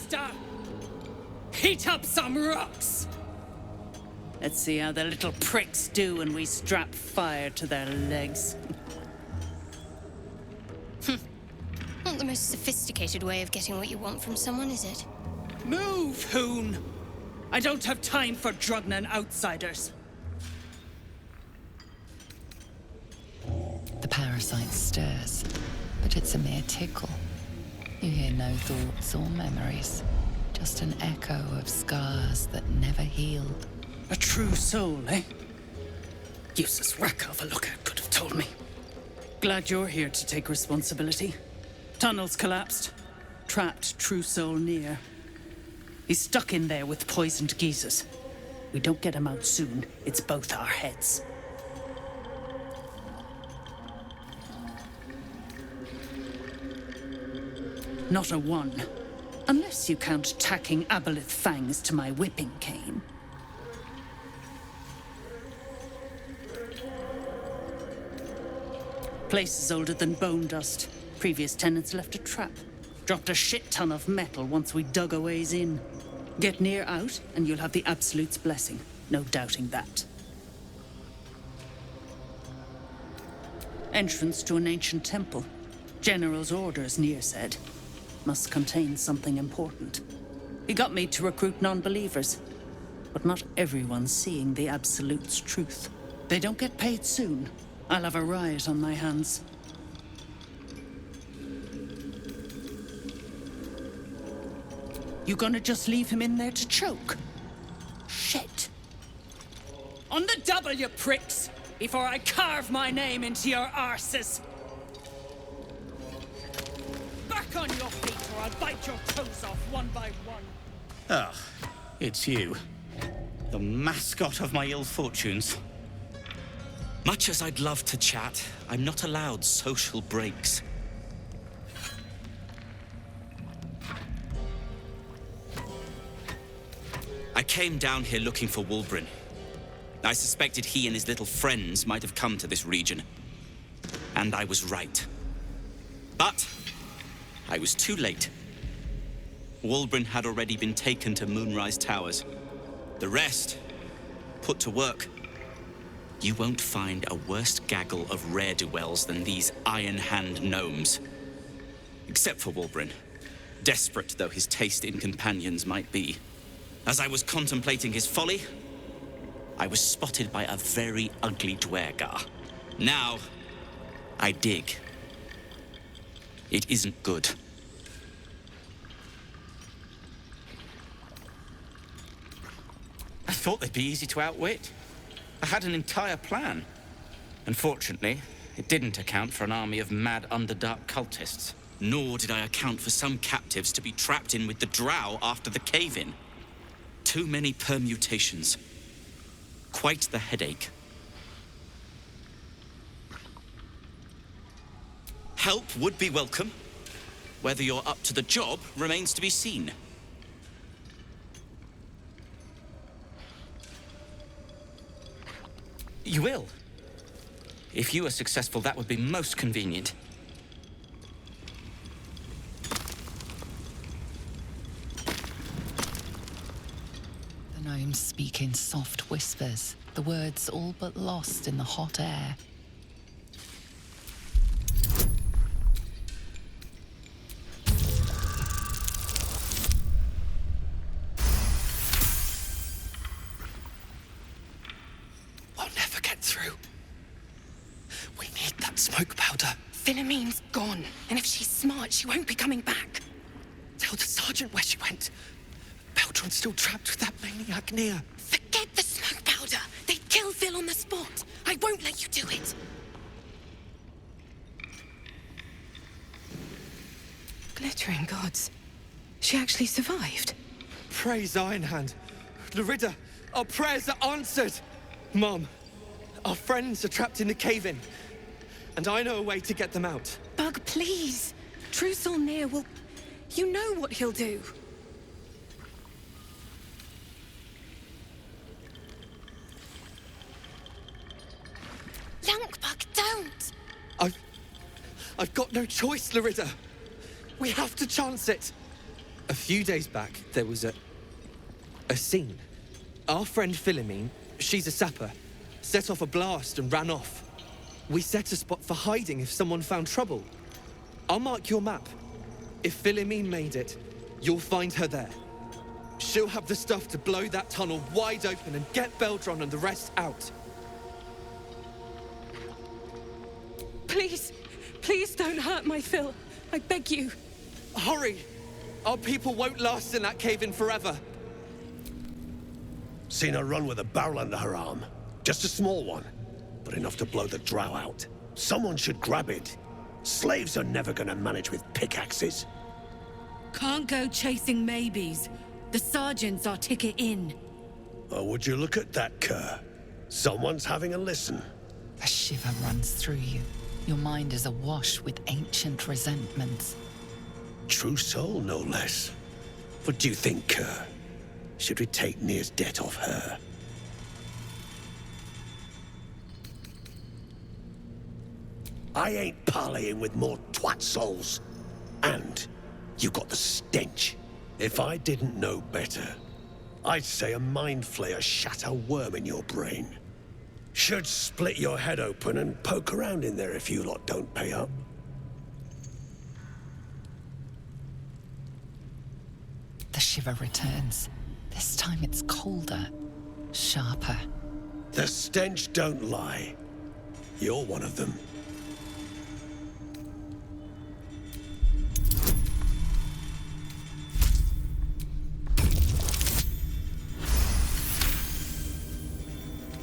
faster! Heat up some rocks! Let's see how the little pricks do when we strap fire to their legs. Not the most sophisticated way of getting what you want from someone, is it? Move, Hoon! I don't have time for Drugnan outsiders. The parasite stirs, but it's a mere tickle. You hear no thoughts or memories, just an echo of scars that never healed. A true soul, eh? Useless wreck of a lookout could have told me. Glad you're here to take responsibility. Tunnels collapsed. Trapped true soul Nere. He's stuck in there with poisoned geezers. We don't get him out soon, it's both our heads. Not a one. Unless you count tacking aboleth fangs to my whipping cane. Place is older than bone dust. Previous tenants left a trap. Dropped a shit ton of metal once we dug a ways in. Get Nere out, and you'll have the Absolute's blessing. No doubting that. Entrance to an ancient temple. General's orders, Nere said. Must contain something important. He got me to recruit non-believers. But not everyone's seeing the Absolute's truth. They don't get paid soon. I'll have a riot on my hands. You gonna just leave him in there to choke? Shit. On the double, you pricks! Before I carve my name into your arses! Back on your feet or I'll bite your toes off one by one. Ah, it's you. The mascot of my ill fortunes. Much as I'd love to chat, I'm not allowed social breaks. I came down here looking for Wulbren. I suspected he and his little friends might have come to this region. And I was right. But I was too late. Wulbren had already been taken to Moonrise Towers. The rest, put to work. You won't find a worse gaggle of rare-dwells than these iron-hand gnomes. Except for Wulbren, desperate though his taste in companions might be. As I was contemplating his folly, I was spotted by a very ugly Dwergar. Now, I dig. It isn't good. I thought they'd be easy to outwit. I had an entire plan. Unfortunately, it didn't account for an army of mad Underdark cultists. Nor did I account for some captives to be trapped in with the drow after the cave-in. Too many permutations. Quite the headache. Help would be welcome. Whether you're up to the job remains to be seen. You will. If you are successful, that would be most convenient. The gnomes speak in soft whispers, the words all but lost in the hot air. Smoke powder. Philommene's gone, and if she's smart, she won't be coming back. Tell the sergeant where she went. Beltron's still trapped with that maniac Nere. Forget the smoke powder. They'd kill Phil on the spot. I won't let you do it. Glittering gods. She actually survived. Praise Ironhand. Larida, our prayers are answered. Mom, our friends are trapped in the cave-in. And I know a way to get them out. Bug, please. True Soul Nere will... You know what he'll do. Lankbug, don't! I've got no choice, Larida. We have to chance it. A few days back, there was a scene. Our friend Philomene, she's a sapper, set off a blast and ran off. We set a spot for hiding if someone found trouble. I'll mark your map. If Philomene made it, you'll find her there. She'll have the stuff to blow that tunnel wide open and get Beldron and the rest out. Please, please don't hurt my Phil. I beg you. Hurry! Our people won't last in that cave-in forever. Seen her run with a barrel under her arm. Just a small one, but enough to blow the drow out. Someone should grab it. Slaves are never gonna manage with pickaxes. Can't go chasing maybes. The sergeant's our ticket in. Oh, would you look at that, Kerr? Someone's having a listen. A shiver runs through you. Your mind is awash with ancient resentments. True soul, no less. What do you think, Kerr? Should we take Nere's debt off her? I ain't parleying with more twat souls. And you got the stench. If I didn't know better, I'd say a mind flayer shat a worm in your brain. Should split your head open and poke around in there if you lot don't pay up. The shiver returns. This time it's colder, sharper. The stench don't lie. You're one of them.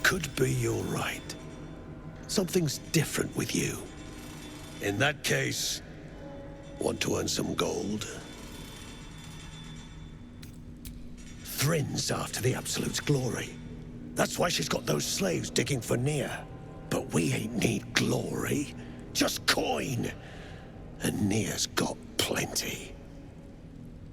Could be you're right. Something's different with you. In that case, want to earn some gold? Thrin's after the Absolute's glory. That's why she's got those slaves digging for Nere. But we ain't need glory, just coin. And Nere's got plenty.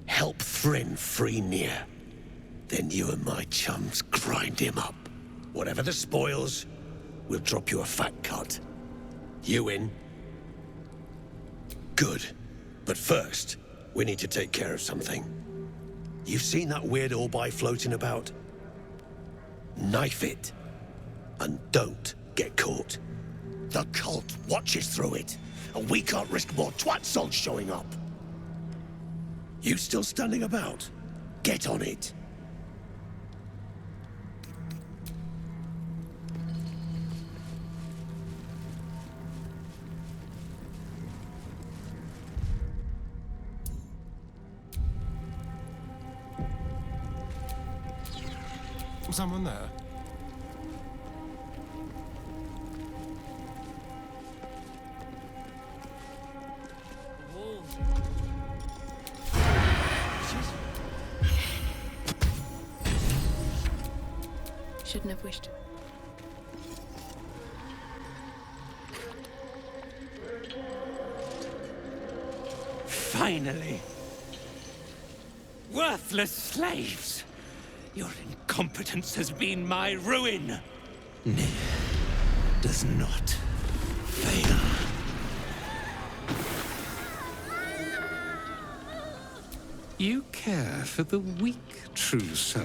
Help Thrin free Nere. Then you and my chums grind him up. Whatever the spoils, we'll drop you a fat cut. You in? Good. But first, we need to take care of something. You've seen that weird orbi floating about? Knife it. And don't get caught. The cult watches through it, and we can't risk more twat souls showing up. You still standing about? Get on it. Someone there? Shouldn't have wished. Finally! Worthless slaves! Your incompetence has been my ruin! Nere does not fail. You care for the weak, true soul.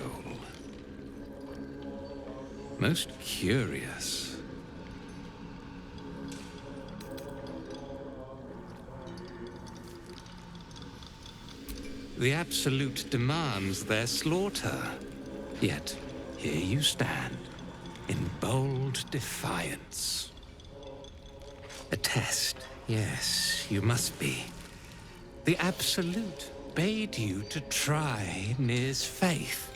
Most curious. The Absolute demands their slaughter. Yet, here you stand, in bold defiance. A test, yes, you must be. The Absolute bade you to try Nere's faith.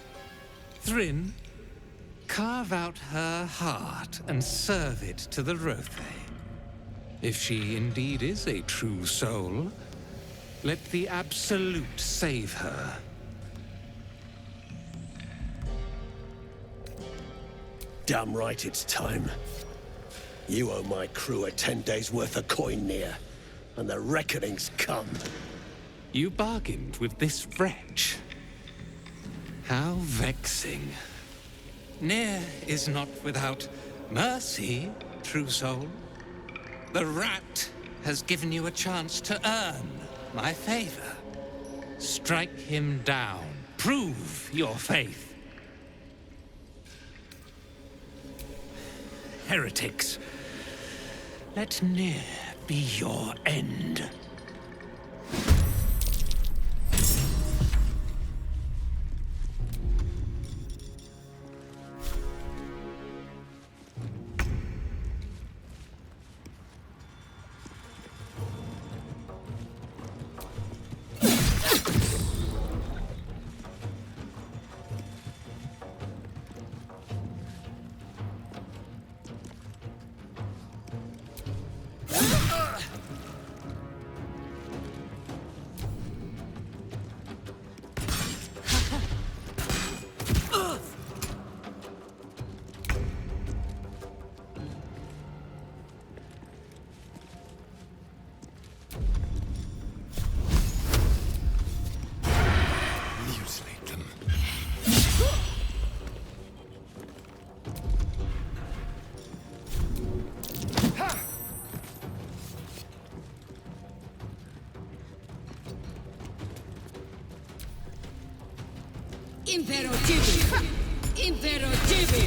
Thrin, carve out her heart and serve it to the Rothe. If she indeed is a true soul, let the Absolute save her. Damn right it's time. You owe my crew a 10 days' worth of coin, Nere, and the reckoning's come. You bargained with this wretch. How vexing. Nere is not without mercy, true soul. The rat has given you a chance to earn my favor. Strike him down. Prove your faith. Heretics, let Nere be your end. Mutilate them. Impero Tibi! Impero Tibi!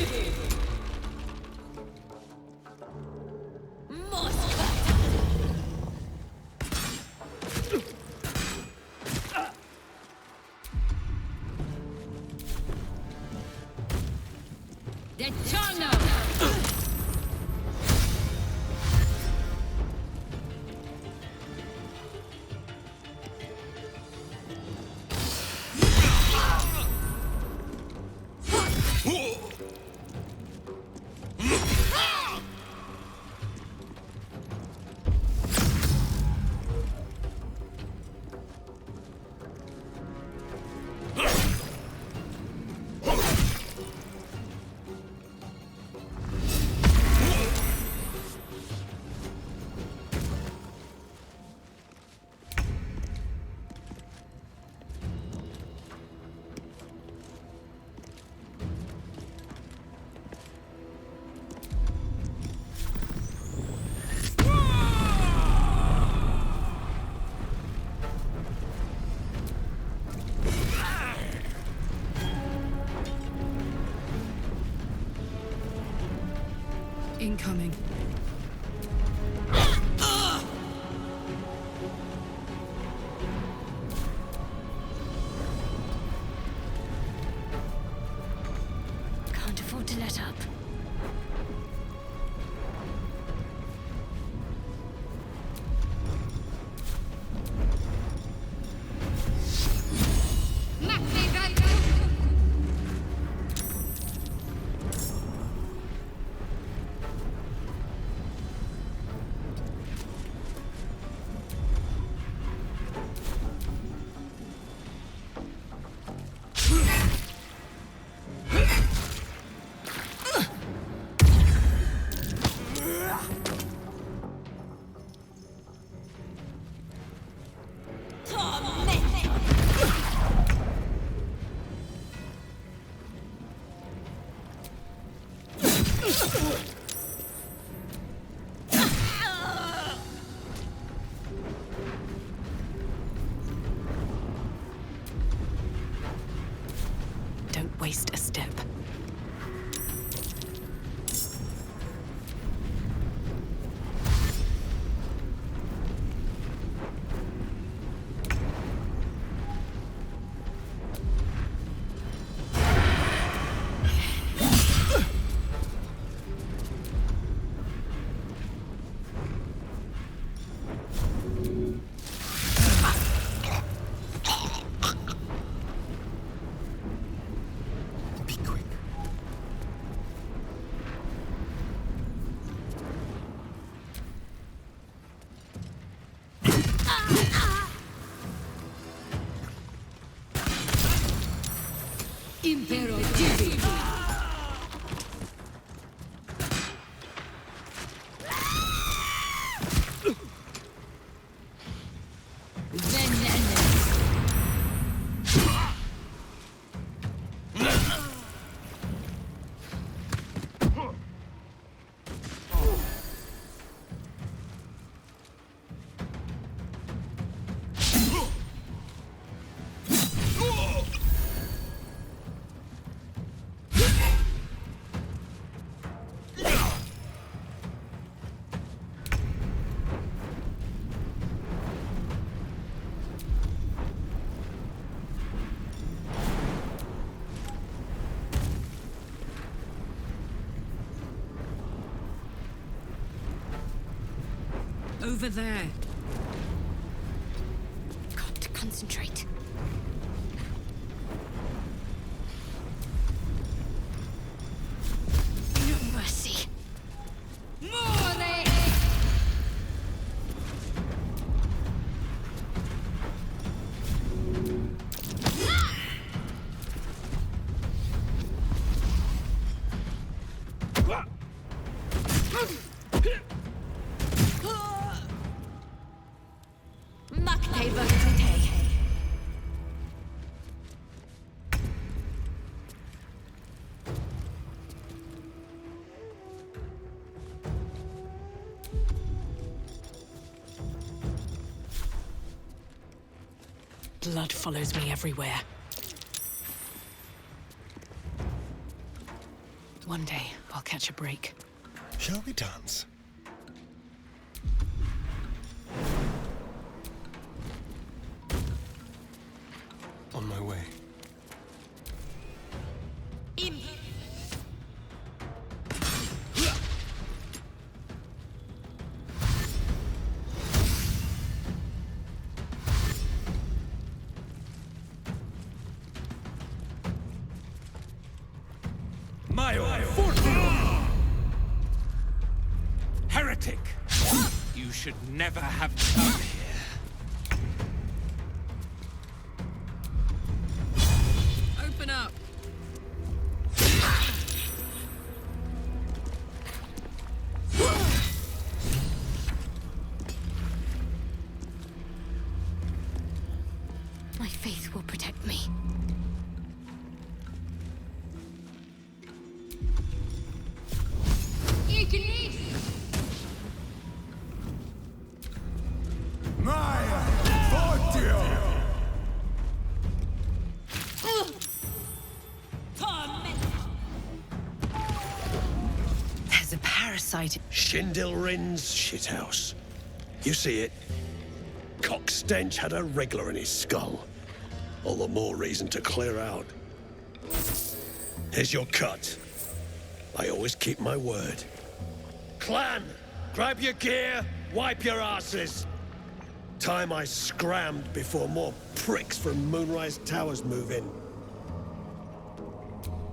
The Chano! Incoming. Can't afford to let up. Don't waste a step. Be quick. Impero Tibi! Over there. Got to concentrate. No mercy. Blood follows me everywhere. One day, I'll catch a break. Shall we dance? On my way. Heretic! You should never have come here. Open up. My faith will protect me. There's a parasite. Shindilrin's shithouse. You see it? Cock stench had a wriggler in his skull. All the more reason to clear out. Here's your cut. I always keep my word. Clan, grab your gear, wipe your asses. Time I scrammed before more pricks from Moonrise Towers move in.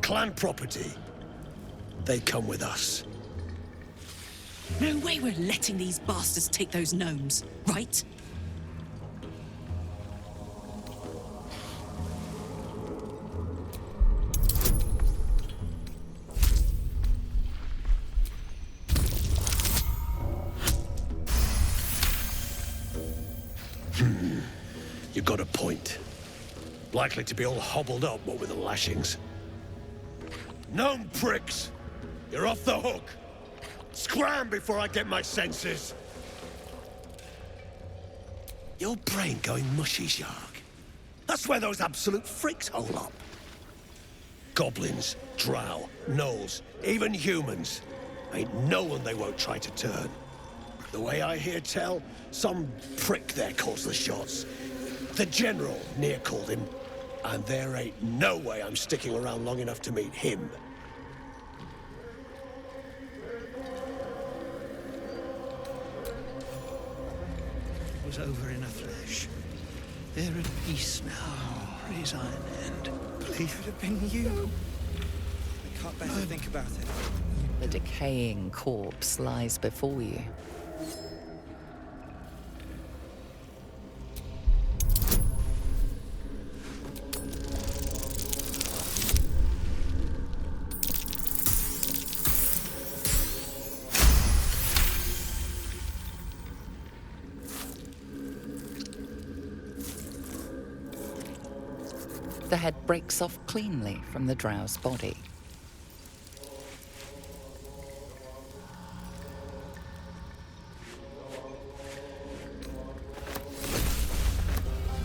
Clan property. They come with us. No way we're letting these bastards take those gnomes, right? You got a point. Likely to be all hobbled up, what with the lashings. Gnome pricks! You're off the hook! Scram before I get my senses! Your brain going mushy, Shark. That's where those absolute freaks hole up. Goblins, drow, gnolls, even humans. Ain't no one they won't try to turn. The way I hear tell, some prick there calls the shots. The General, Nere called him. And there ain't no way I'm sticking around long enough to meet him. It was over in a flash. They're at peace now, praise Iron Hand. Believe it have been you. I can't bear to think about it. The decaying corpse lies before you. The head breaks off cleanly from the drow's body.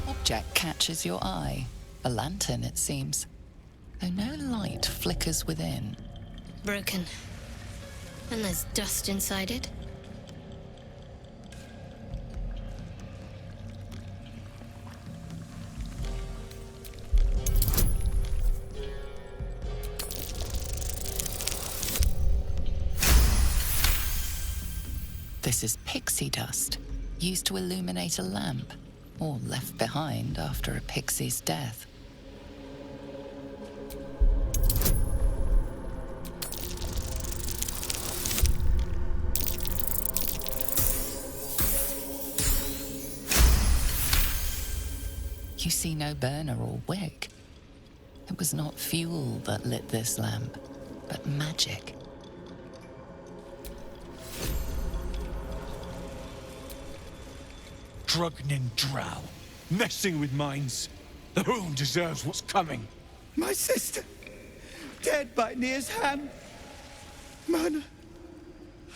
Object catches your eye. A lantern, it seems, though no light flickers within. Broken. And there's dust inside it. This is pixie dust, used to illuminate a lamp, or left behind after a pixie's death. You see no burner or wick. It was not fuel that lit this lamp, but magic. Drugnin drow, messing with minds. The room deserves what's coming. My sister, dead by Nere's hand. Mana,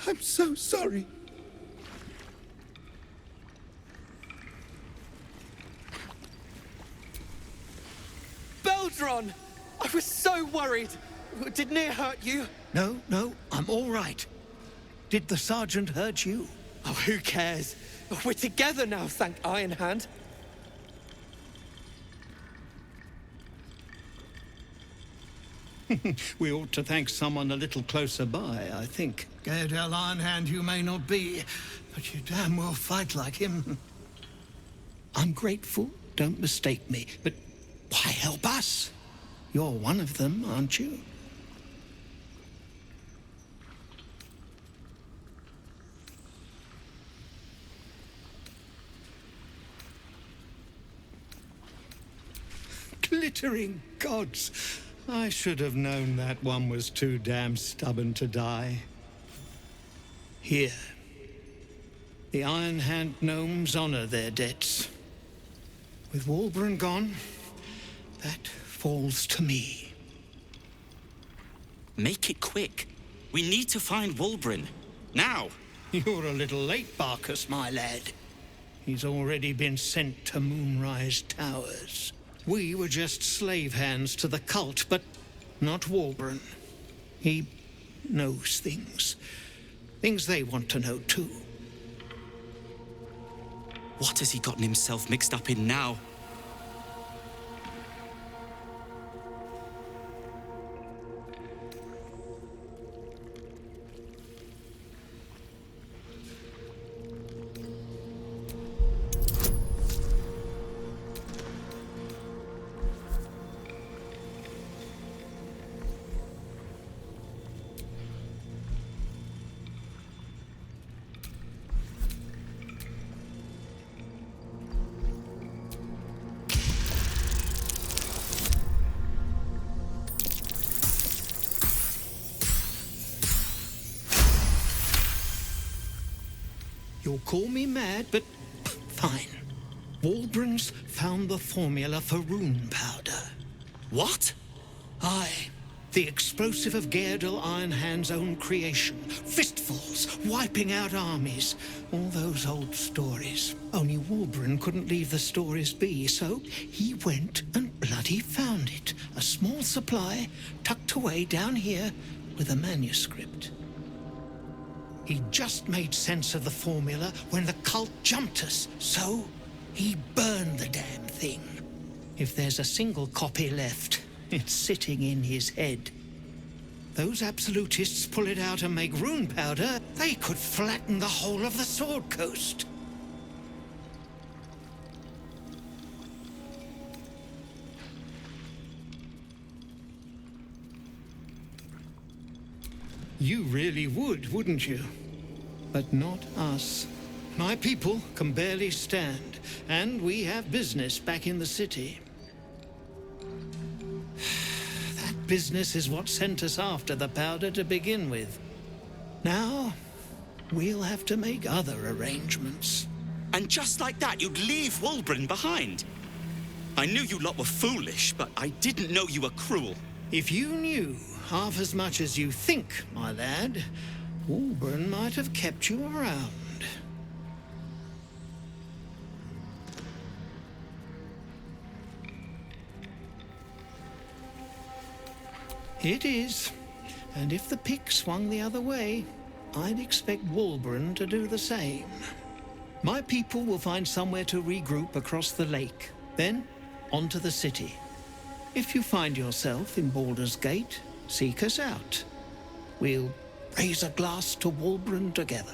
I'm so sorry. Beldron! I was so worried. Did Nere hurt you? No, I'm all right. Did the sergeant hurt you? Oh, who cares? We're together now, thank Iron Hand. We ought to thank someone a little closer by, I think. Gaedel Ironhand you may not be, but you damn well fight like him. I'm grateful, don't mistake me, but why help us? You're one of them, aren't you? Glittering gods! I should have known that one was too damn stubborn to die. Here. The Iron Hand Gnomes honor their debts. With Walbran gone, that falls to me. Make it quick. We need to find Walbran. Now! You're a little late, Barkus, my lad. He's already been sent to Moonrise Towers. We were just slave hands to the cult, but not Walbran. He knows things. Things they want to know, too. What has he gotten himself mixed up in now? You'll call me mad, but fine. Walbran's found the formula for rune powder. What? Aye. The explosive of Gaedel Ironhand's own creation. Fistfuls, wiping out armies. All those old stories. Only Walbran couldn't leave the stories be, so he went and bloody found it. A small supply, tucked away down here with a manuscript. He just made sense of the formula when the cult jumped us, so he burned the damn thing. If there's a single copy left, it's sitting in his head. Those absolutists pull it out and make rune powder, they could flatten the whole of the Sword Coast. You really would, wouldn't you? But not us. My people can barely stand, and we have business back in the city. That business is what sent us after the powder to begin with. Now, we'll have to make other arrangements. And just like that, you'd leave Walbran behind. I knew you lot were foolish, but I didn't know you were cruel. If you knew half as much as you think, my lad, Walbran might have kept you around. It is. And if the pick swung the other way, I'd expect Walbran to do the same. My people will find somewhere to regroup across the lake, then onto the city. If you find yourself in Baldur's Gate, seek us out. We'll raise a glass to Walbran together.